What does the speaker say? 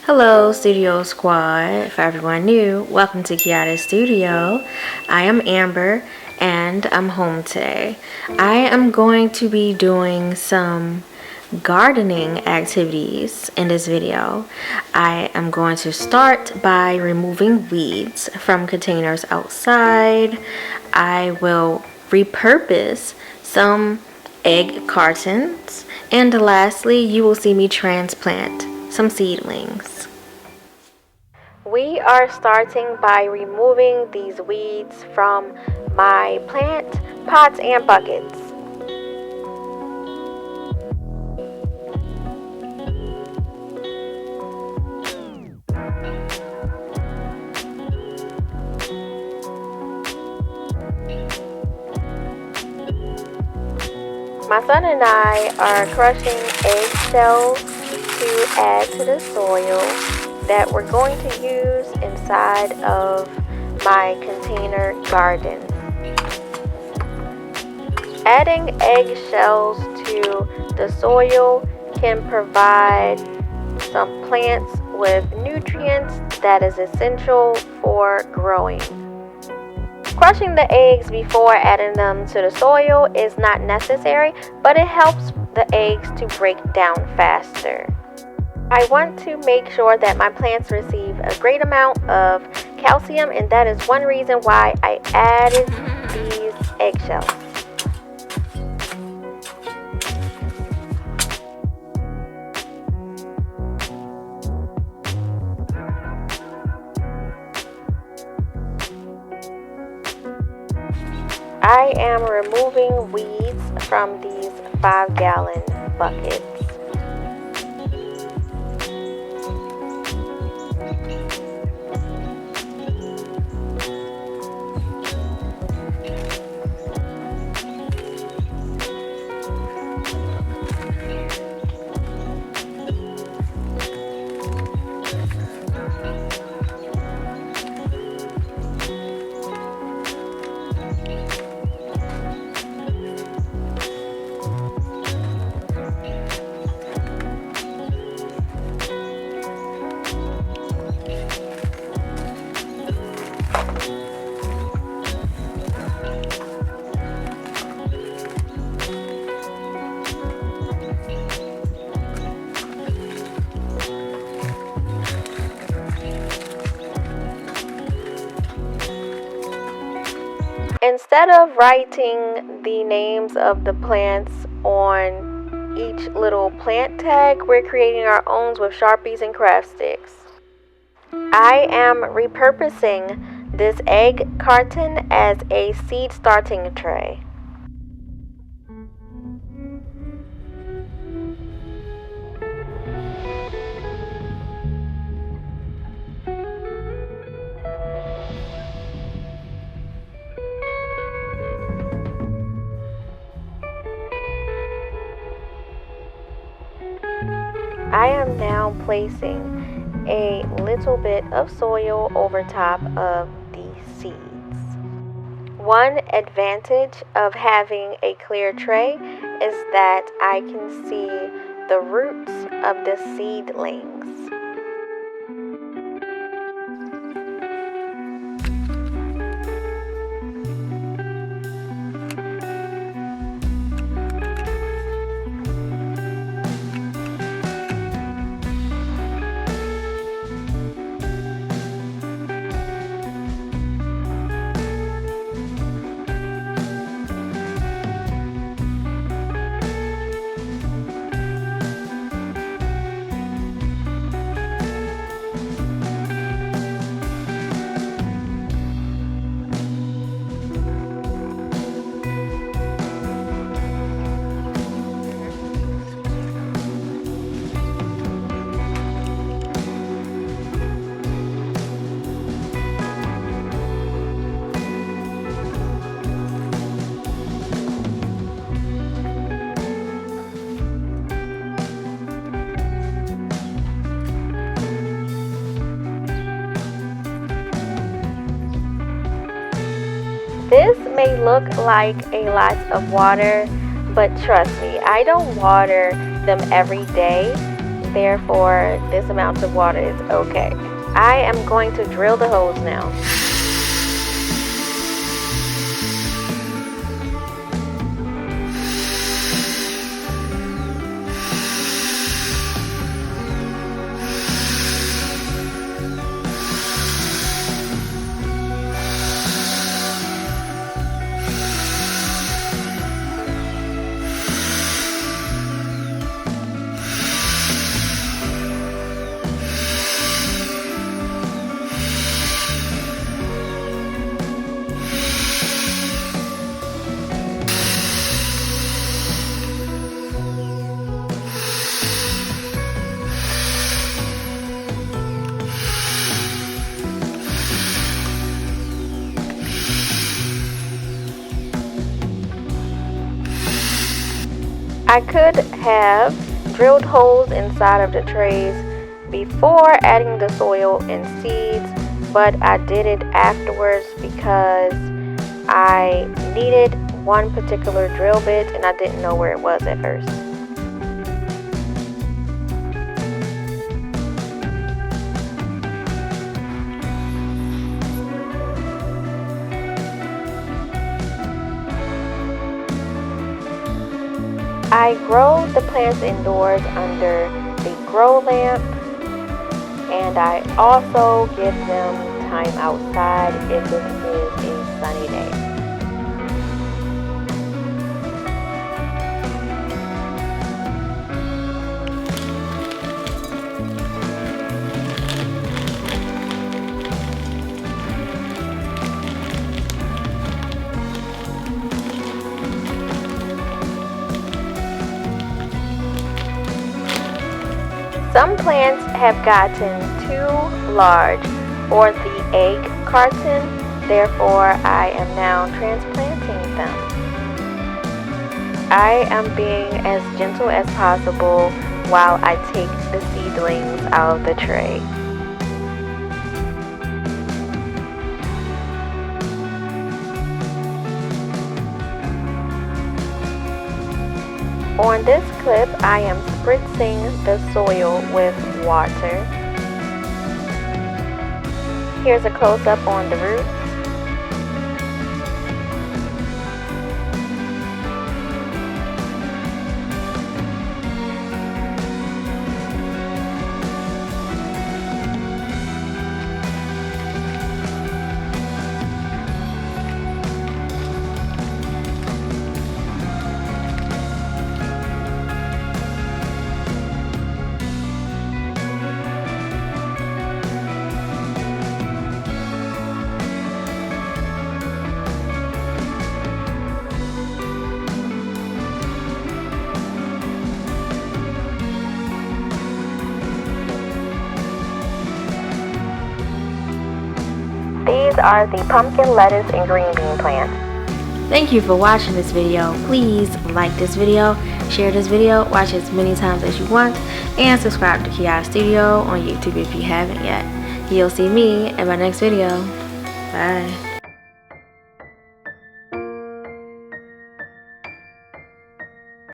Hello, Studio Squad. For everyone new, welcome to Kiata's Studio. I am Amber and I'm home today. I am going to be doing some gardening activities in this video. I am going to start by removing weeds from containers outside. I will repurpose some egg cartons, and lastly, you will see me transplant some seedlings. We are starting by removing these weeds from my plant pots and buckets. My son and I are crushing eggshells to add to the soil that we're going to use inside of my container garden. Adding eggshells to the soil can provide some plants with nutrients that is essential for growing. Crushing the eggs before adding them to the soil is not necessary, but it helps the eggs to break down faster. I want to make sure that my plants receive a great amount of calcium, and that is one reason why I added these eggshells. I am removing weeds from these 5-gallon buckets. Instead of writing the names of the plants on each little plant tag, we're creating our own with Sharpies and craft sticks. I am repurposing this egg carton as a seed starting tray. I am now placing a little bit of soil over top of the seeds. One advantage of having a clear tray is that I can see the roots of the seedlings. This may look like a lot of water, but trust me, I don't water them every day. therefore this amount of water is okay. I am going to drill the holes now. I could have drilled holes inside of the trays before adding the soil and seeds, but I did it afterwards because I needed one particular drill bit and I didn't know where it was at first. I grow the plants indoors under the grow lamp, and I also give them time outside if it is a sunny day. Some plants have gotten too large for the egg carton, therefore I am now transplanting them. I am being as gentle as possible while I take the seedlings out of the tray. On this clip, I am spritzing the soil with water. Here's a close-up on the roots. These are the pumpkin, lettuce, and green bean plants. Thank you for watching this video. Please like this video, share this video, watch it as many times as you want, and subscribe to Kiara Studio on YouTube if you haven't yet. You'll see me in my next video. Bye.